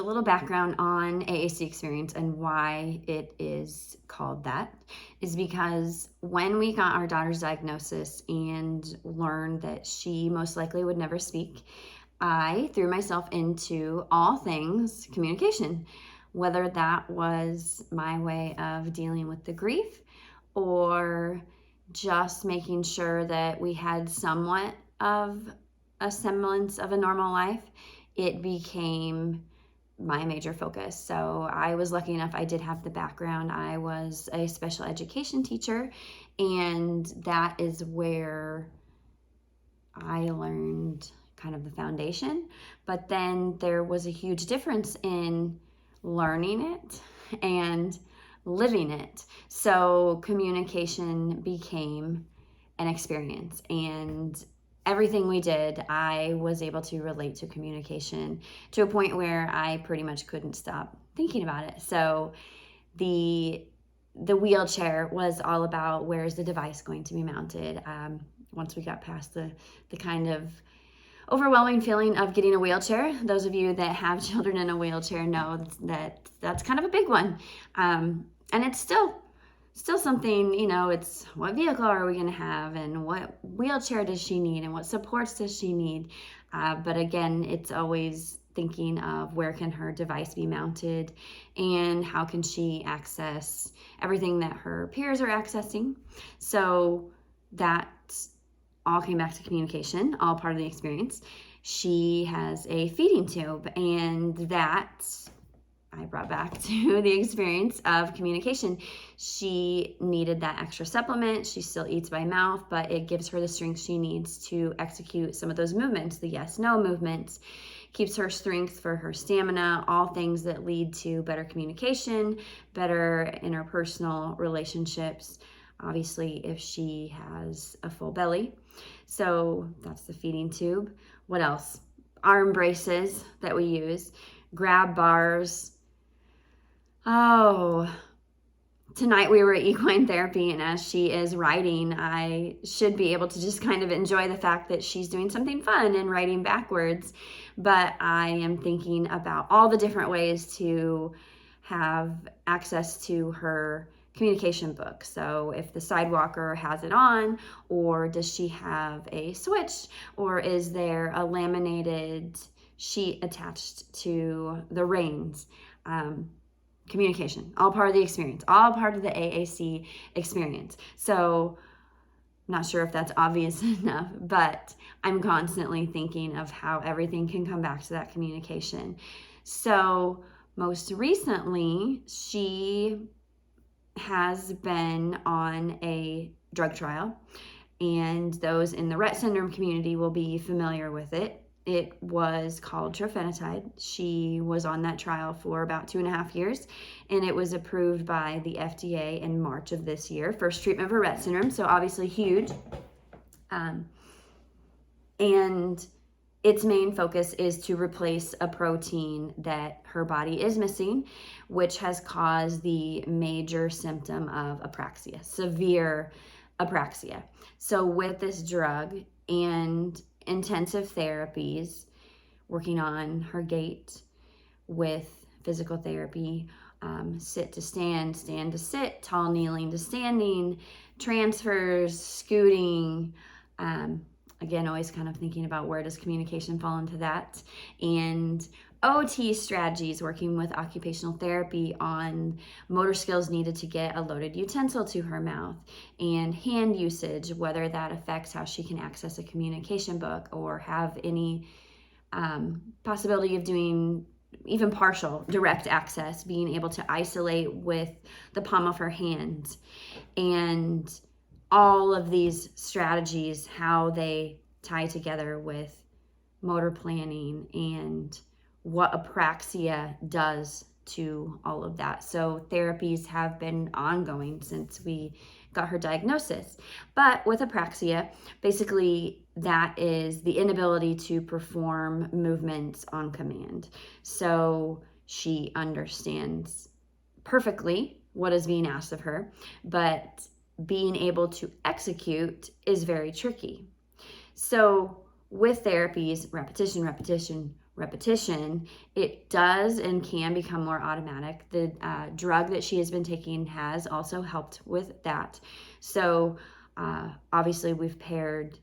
little background on AACExperience and why it is called that is because when we got our daughter's diagnosis and learned that she most likely would never speak, I threw myself into all things communication, whether that was my way of dealing with the grief or just making sure that we had somewhat of a semblance of a normal life. It became my major focus. So I was lucky enough, I did have the background. I was a special education teacher, and that is where I learned kind of the foundation. But then there was a huge difference in learning it and living it. So communication became an experience, and everything we did, I was able to relate to communication to a point where I pretty much couldn't stop thinking about it. So the wheelchair was all about where's the device going to be mounted. Once we got past the kind of overwhelming feeling of getting a wheelchair, those of you that have children in a wheelchair know that that's kind of a big one. And it's still something, it's what vehicle are we going to have and what wheelchair does she need and what supports does she need. But again, it's always thinking of where can her device be mounted and how can she access everything that her peers are accessing. So that all came back to communication, all part of the experience. She has a feeding tube, and that I brought back to the experience of communication. She needed that extra supplement. She still eats by mouth, but it gives her the strength she needs to execute some of those movements, the yes-no movements, keeps her strength for her stamina, all things that lead to better communication, better interpersonal relationships, obviously if she has a full belly. So that's the feeding tube. What else? Arm braces that we use, grab bars. Oh, tonight we were at equine therapy, and as she is riding, I should be able to just kind of enjoy the fact that she's doing something fun and riding backwards. But I am thinking about all the different ways to have access to her communication book. So if the sidewalker has it on, or does she have a switch, or is there a laminated sheet attached to the reins? Communication, all part of the experience, all part of the AAC experience. So not sure if that's obvious enough, but I'm constantly thinking of how everything can come back to that communication. So most recently, she has been on a drug trial, and those in the Rett syndrome community will be familiar with it. It was called Trofenitide. She was on that trial for about 2.5 years, and it was approved by the FDA in March of this year. First treatment for Rett syndrome, so obviously huge. And its main focus is to replace a protein that her body is missing, which has caused the major symptom of apraxia, severe apraxia. So with this drug and intensive therapies, working on her gait with physical therapy, sit to stand, stand to sit, tall kneeling to standing, transfers, scooting, again, always kind of thinking about where does communication fall into that, and OT strategies, working with occupational therapy on motor skills needed to get a loaded utensil to her mouth, and hand usage, whether that affects how she can access a communication book or have any possibility of doing even partial direct access, being able to isolate with the palm of her hand. And all of these strategies, how they tie together with motor planning and what apraxia does to all of that. So therapies have been ongoing since we got her diagnosis. But with apraxia, basically that is the inability to perform movements on command. So she understands perfectly what is being asked of her, but being able to execute is very tricky. So with therapies, repetition, repetition, it does and can become more automatic. The drug that she has been taking has also helped with that. So obviously we've paired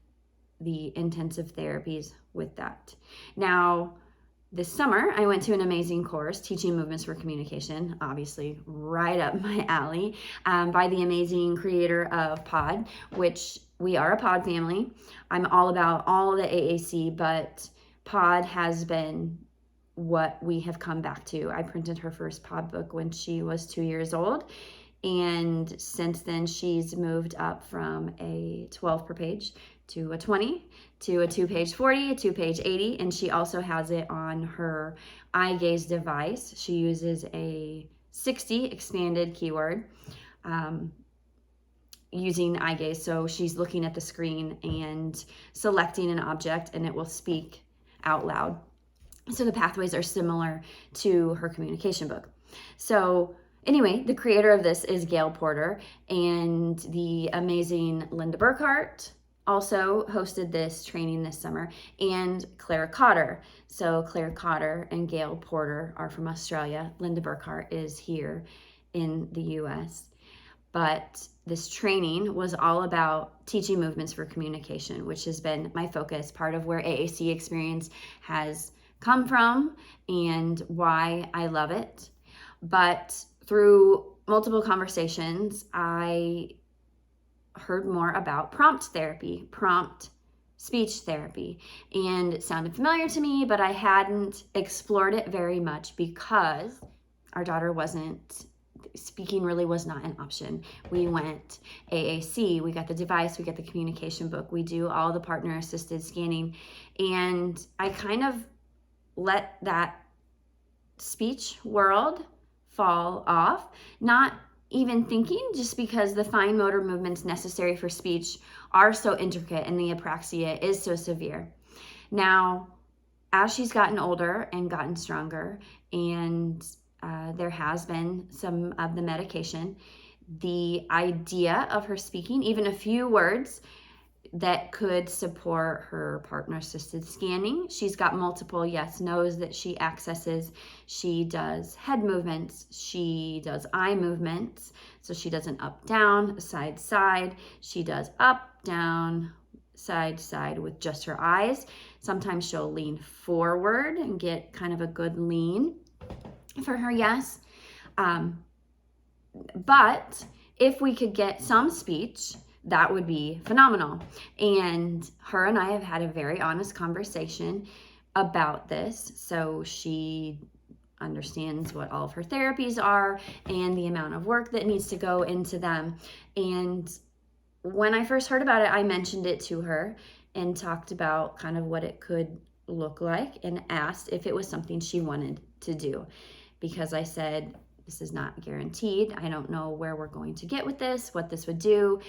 the intensive therapies with that. Now, this summer, I went to an amazing course, Teaching Movements for Communication, obviously right up my alley, by the amazing creator of Pod, which we are a Pod family. I'm all about all the AAC, but Pod has been what we have come back to. I printed her first Pod book when she was 2 years old. And since then, she's moved up from a 12 per page to a 20, to a 2-page 40, a 2-page 80. And she also has it on her eye gaze device. She uses a 60 expanded keyword using eye gaze. So she's looking at the screen and selecting an object, and it will speak out loud. So the pathways are similar to her communication book. So anyway, the creator of this is Gayle Porter, and the amazing Linda Burkhart also hosted this training this summer, and Cotter. So Cotter and Gayle Porter are from Australia. Linda Burkhart is here in the US. But this training was all about teaching movements for communication, which has been my focus, part of where AACExperience has come from and why I love it. But through multiple conversations, I heard more about prompt therapy, prompt speech therapy, and it sounded familiar to me, but I hadn't explored it very much because our daughter speaking really was not an option. We went AAC, we got the device, we got the communication book, we do all the partner assisted scanning, and I kind of let that speech world fall off, not even thinking, just because the fine motor movements necessary for speech are so intricate and the apraxia is so severe. Now, as she's gotten older and gotten stronger, and there has been some of the medication, the idea of her speaking even a few words that could support her partner-assisted scanning. She's got multiple yes, no's that she accesses. She does head movements. She does eye movements. So she does an up, down, side, side. She does up, down, side, side with just her eyes. Sometimes she'll lean forward and get kind of a good lean for her yes. But if we could get some speech, that would be phenomenal. And her and I have had a very honest conversation about this. So she understands what all of her therapies are and the amount of work that needs to go into them. And when I first heard about it, I mentioned it to her and talked about kind of what it could look like and asked if it was something she wanted to do. Because I said, this is not guaranteed. I don't know where we're going to get with this, what this would do.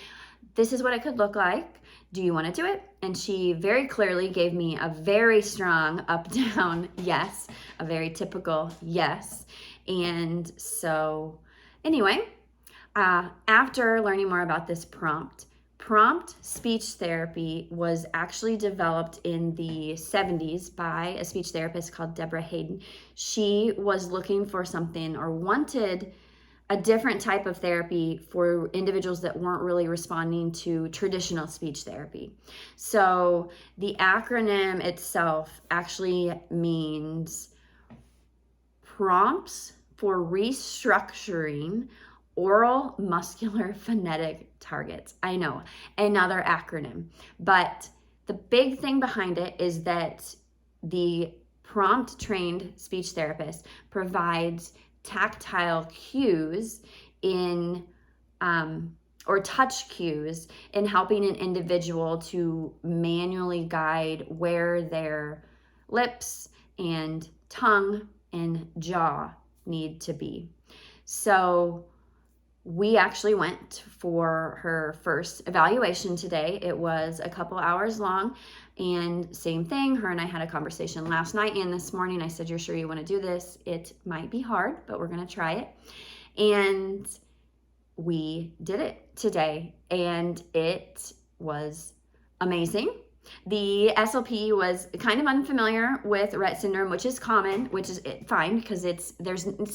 This is what it could look like. Do you want to do it? And she very clearly gave me a very strong up-down yes, a very typical yes. And so anyway, after learning more about this prompt speech therapy was actually developed in the 70s by a speech therapist called Deborah Hayden. She was looking for something or wanted a different type of therapy for individuals that weren't really responding to traditional speech therapy. So the acronym itself actually means prompts for restructuring oral muscular phonetic targets. I know, another acronym. But the big thing behind it is that the prompt trained speech therapist provides tactile cues or touch cues in helping an individual to manually guide where their lips and tongue and jaw need to be. So we actually went for her first evaluation today. It was a couple hours long, and same thing, her and I had a conversation last night and this morning. I said, you're sure you want to do this? It might be hard, but we're going to try it. And we did it today, and it was amazing. The SLP was kind of unfamiliar with Rett syndrome, which is common, which is fine because it's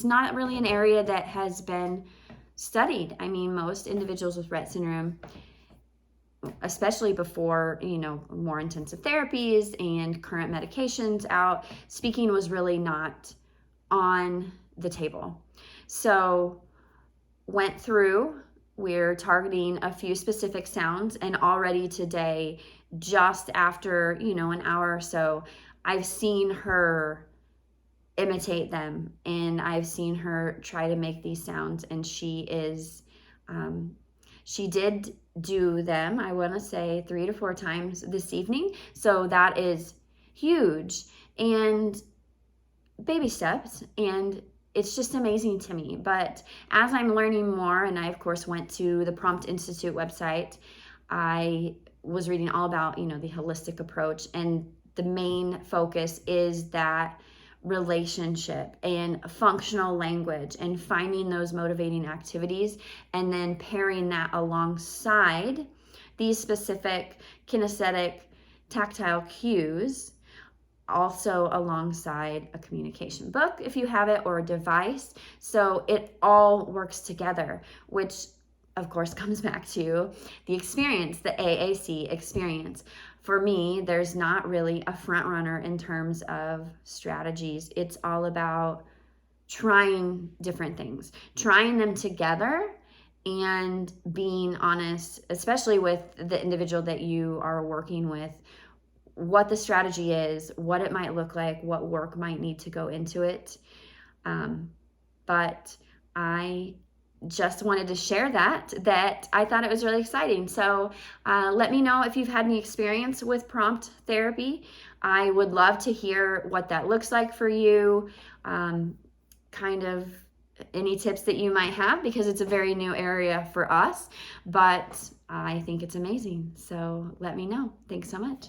not really an area that has been studied. I mean, most individuals with Rett syndrome, especially before, more intensive therapies and current medications out, speaking was really not on the table. So went through, we're targeting a few specific sounds, and already today, just after, an hour or so, I've seen her imitate them, and I've seen her try to make these sounds, and she did do them, I want to say 3 to 4 times this evening. So that is huge, and baby steps, and it's just amazing to me. But as I'm learning more, and I of course went to the Prompt Institute website, I was reading all about, the holistic approach, and the main focus is that relationship and functional language and finding those motivating activities, and then pairing that alongside these specific kinesthetic tactile cues, also alongside a communication book if you have it, or a device. So it all works together, which of course comes back to the experience, the AAC experience. For me, there's not really a front runner in terms of strategies. It's all about trying different things, trying them together, and being honest, especially with the individual that you are working with, what the strategy is, what it might look like, what work might need to go into it. But I just wanted to share that I thought it was really exciting. So let me know if you've had any experience with prompt therapy. I would love to hear what that looks like for you, kind of any tips that you might have, because it's a very new area for us, but I think it's amazing. So let me know. Thanks so much.